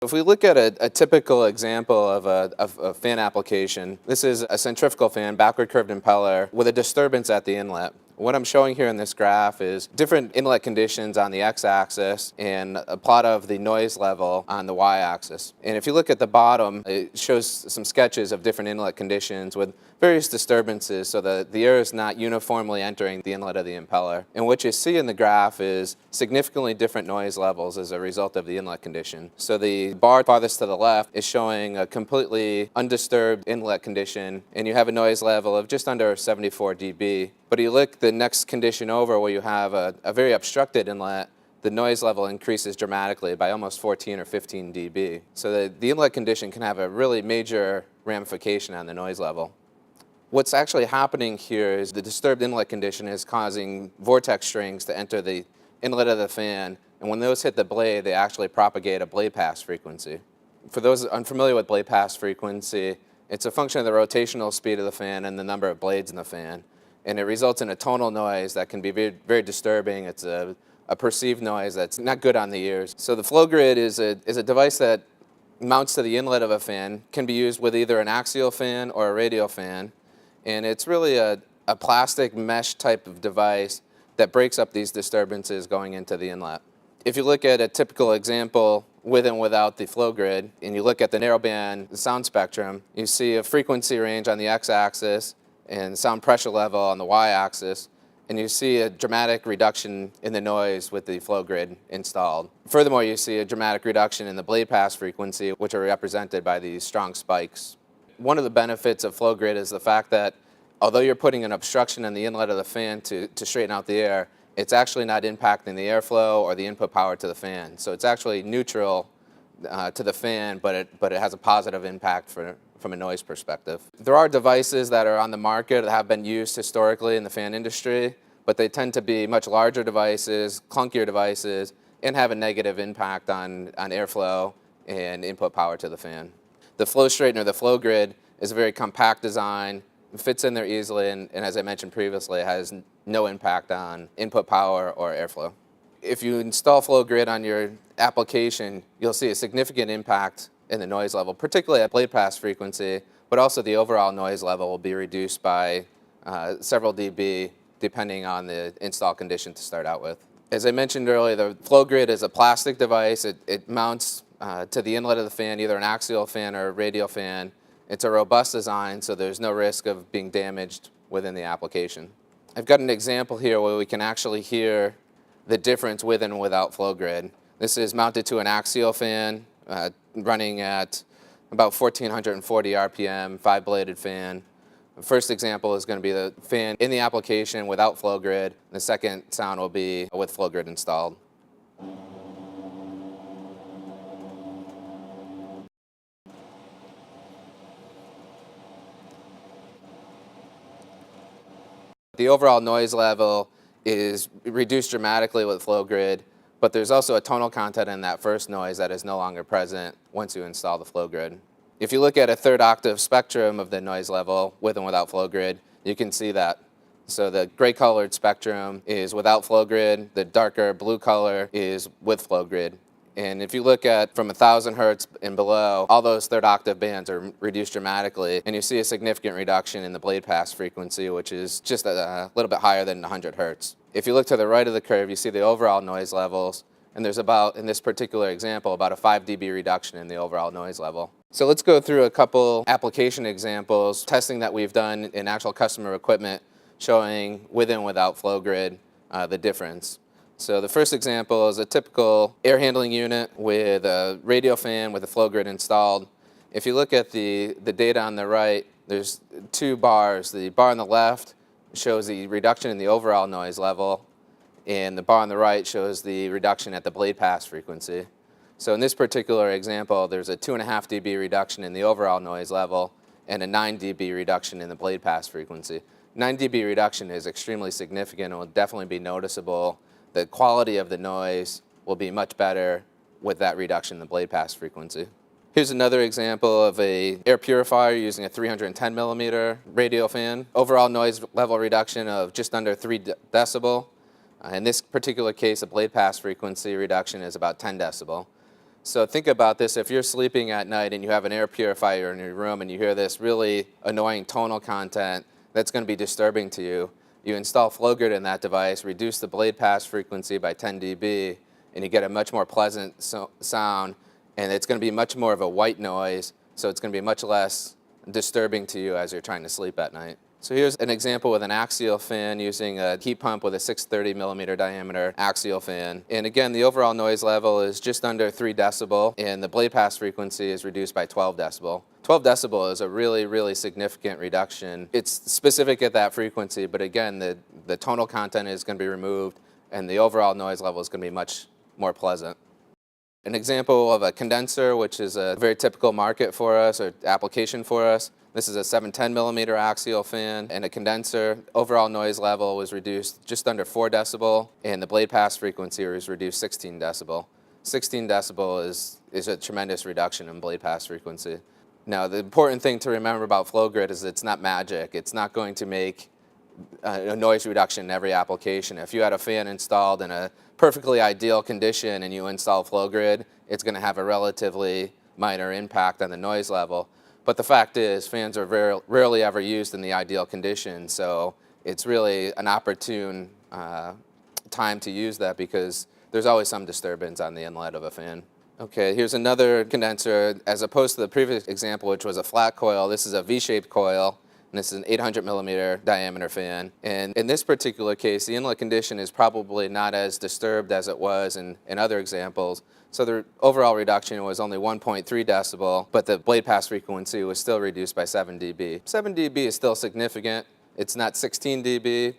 If we look at a typical example of a fan application, this is a centrifugal fan, backward curved impeller, with a disturbance at the inlet. What I'm showing here in this graph is different inlet conditions on the x-axis and a plot of the noise level on the y-axis. And if you look at the bottom, it shows some sketches of different inlet conditions with various disturbances so that the air is not uniformly entering the inlet of the impeller. And what you see in the graph is significantly different noise levels as a result of the inlet condition. So the bar farthest to the left is showing a completely undisturbed inlet condition, and you have a noise level of just under 74 dB. But you look the next condition over where you have a very obstructed inlet, the noise level increases dramatically by almost 14 or 15 dB. So the inlet condition can have a really major ramification on the noise level. What's actually happening here is the disturbed inlet condition is causing vortex strings to enter the inlet of the fan, and when those hit the blade, they actually propagate a blade pass frequency. For those unfamiliar with blade pass frequency, it's a function of the rotational speed of the fan and the number of blades in the fan. And it results in a tonal noise that can be very, very disturbing. It's a perceived noise that's not good on the ears. So the FlowGrid is a device that mounts to the inlet of a fan, can be used with either an axial fan or a radial fan. And it's really a plastic mesh type of device that breaks up these disturbances going into the inlet. If you look at a typical example with and without the FlowGrid, and you look at the narrowband sound spectrum, you see a frequency range on the x-axis and sound pressure level on the y-axis, and you see a dramatic reduction in the noise with the FlowGrid installed. Furthermore, you see a dramatic reduction in the blade pass frequency, which are represented by these strong spikes. One of the benefits of FlowGrid is the fact that although you're putting an obstruction in the inlet of the fan to straighten out the air, it's actually not impacting the airflow or the input power to the fan. So it's actually neutral to the fan, but it has a positive impact from a noise perspective. There are devices that are on the market that have been used historically in the fan industry, but they tend to be much larger devices, clunkier devices, and have a negative impact on airflow and input power to the fan. The flow straightener, the FlowGrid, is a very compact design, fits in there easily, and as I mentioned previously, has no impact on input power or airflow. If you install FlowGrid on your application, you'll see a significant impact in the noise level, particularly at blade pass frequency, but also the overall noise level will be reduced by several dB depending on the install condition to start out with. As I mentioned earlier, the FlowGrid is a plastic device. It mounts to the inlet of the fan, either an axial fan or a radial fan. It's a robust design, so there's no risk of being damaged within the application. I've got an example here where we can actually hear the difference with and without FlowGrid. This is mounted to an axial fan running at about 1440 RPM, 5-bladed fan. The first example is going to be the fan in the application without FlowGrid. The second sound will be with FlowGrid installed. The overall noise level is reduced dramatically with FlowGrid, but there's also a tonal content in that first noise that is no longer present once you install the FlowGrid. If you look at a third octave spectrum of the noise level with and without FlowGrid, you can see that. So the gray colored spectrum is without FlowGrid, the darker blue color is with FlowGrid. And if you look at from 1,000 hertz and below, all those third octave bands are reduced dramatically, and you see a significant reduction in the blade pass frequency, which is just a little bit higher than 100 hertz. If you look to the right of the curve, you see the overall noise levels, and there's about, in this particular example, about a 5 dB reduction in the overall noise level. So let's go through a couple application examples, testing that we've done in actual customer equipment, showing with and without FlowGrid the difference. So the first example is a typical air handling unit with a radial fan with a FlowGrid installed. If you look at the data on the right, there's two bars. The bar on the left shows the reduction in the overall noise level, and the bar on the right shows the reduction at the blade pass frequency. So in this particular example, there's a 2.5 dB reduction in the overall noise level and a 9 dB reduction in the blade pass frequency. 9 dB reduction is extremely significant and will definitely be noticeable. The quality of the noise will be much better with that reduction in the blade pass frequency. Here's another example of an air purifier using a 310 millimeter radial fan. Overall noise level reduction of just under 3 decibel. In this particular case, the blade pass frequency reduction is about 10 decibel. So think about this, if you're sleeping at night and you have an air purifier in your room and you hear this really annoying tonal content that's going to be disturbing to you, you install FlowGrid in that device, reduce the blade pass frequency by 10 dB, and you get a much more pleasant sound, and it's going to be much more of a white noise, so it's going to be much less disturbing to you as you're trying to sleep at night. So here's an example with an axial fan using a heat pump with a 630 millimeter diameter axial fan. And again, the overall noise level is just under 3 decibel, and the blade pass frequency is reduced by 12 decibel. 12 decibel is a really, really significant reduction. It's specific at that frequency, but again, the tonal content is going to be removed, and the overall noise level is going to be much more pleasant. An example of a condenser, which is a very typical market for us, or application for us. This is a 710 millimeter axial fan and a condenser. Overall noise level was reduced just under 4 decibel, and the blade pass frequency was reduced 16 decibel. 16 decibel is a tremendous reduction in blade pass frequency. Now, the important thing to remember about FlowGrid is it's not magic. It's not going to make a noise reduction in every application. If you had a fan installed in a perfectly ideal condition and you install FlowGrid, it's going to have a relatively minor impact on the noise level. But the fact is, fans are rarely ever used in the ideal condition, so it's really an opportune time to use that because there's always some disturbance on the inlet of a fan. Okay, here's another condenser. As opposed to the previous example, which was a flat coil, this is a V-shaped coil, and this is an 800 millimeter diameter fan. And in this particular case, the inlet condition is probably not as disturbed as it was in other examples. So the overall reduction was only 1.3 decibel, but the blade pass frequency was still reduced by 7 dB. 7 dB is still significant. It's not 16 dB,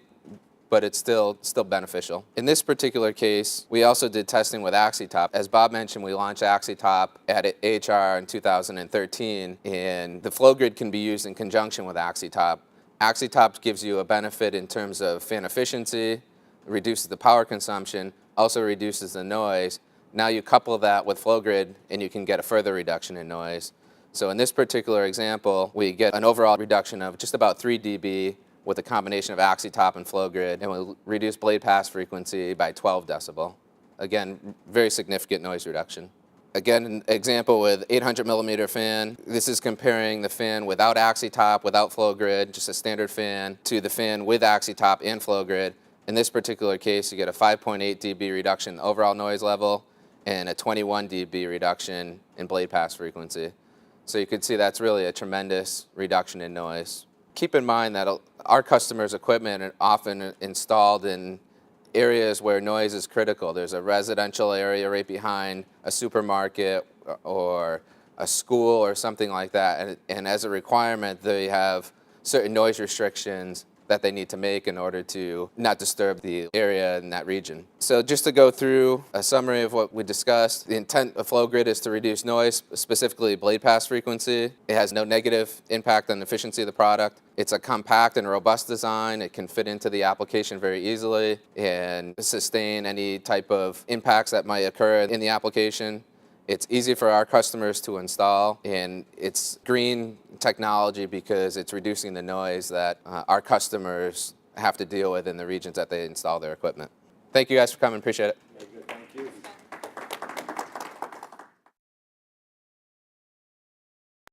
but it's still beneficial. In this particular case, we also did testing with AxeTop. As Bob mentioned, we launched AxeTop at AHR in 2013, and the FlowGrid can be used in conjunction with AxeTop. AxeTop gives you a benefit in terms of fan efficiency, reduces the power consumption, also reduces the noise. Now you couple that with FlowGrid, and you can get a further reduction in noise. So in this particular example, we get an overall reduction of just about 3 dB with a combination of AxeTop and FlowGrid, and we reduce blade pass frequency by 12 decibel. Again, very significant noise reduction. Again, an example with 800 millimeter fan. This is comparing the fan without AxeTop, without FlowGrid, just a standard fan, to the fan with AxeTop and FlowGrid. In this particular case, you get a 5.8 dB reduction in the overall noise level and a 21 dB reduction in blade pass frequency. So you can see that's really a tremendous reduction in noise. Keep in mind that our customers' equipment are often installed in areas where noise is critical. There's a residential area right behind a supermarket or a school or something like that, and as a requirement, they have certain noise restrictions that they need to make in order to not disturb the area in that region. So just to go through a summary of what we discussed, the intent of FlowGrid is to reduce noise, specifically blade pass frequency. It has no negative impact on the efficiency of the product. It's a compact and robust design. It can fit into the application very easily and sustain any type of impacts that might occur in the application. It's easy for our customers to install, and it's green technology because it's reducing the noise that our customers have to deal with in the regions that they install their equipment. Thank you guys for coming. Appreciate it.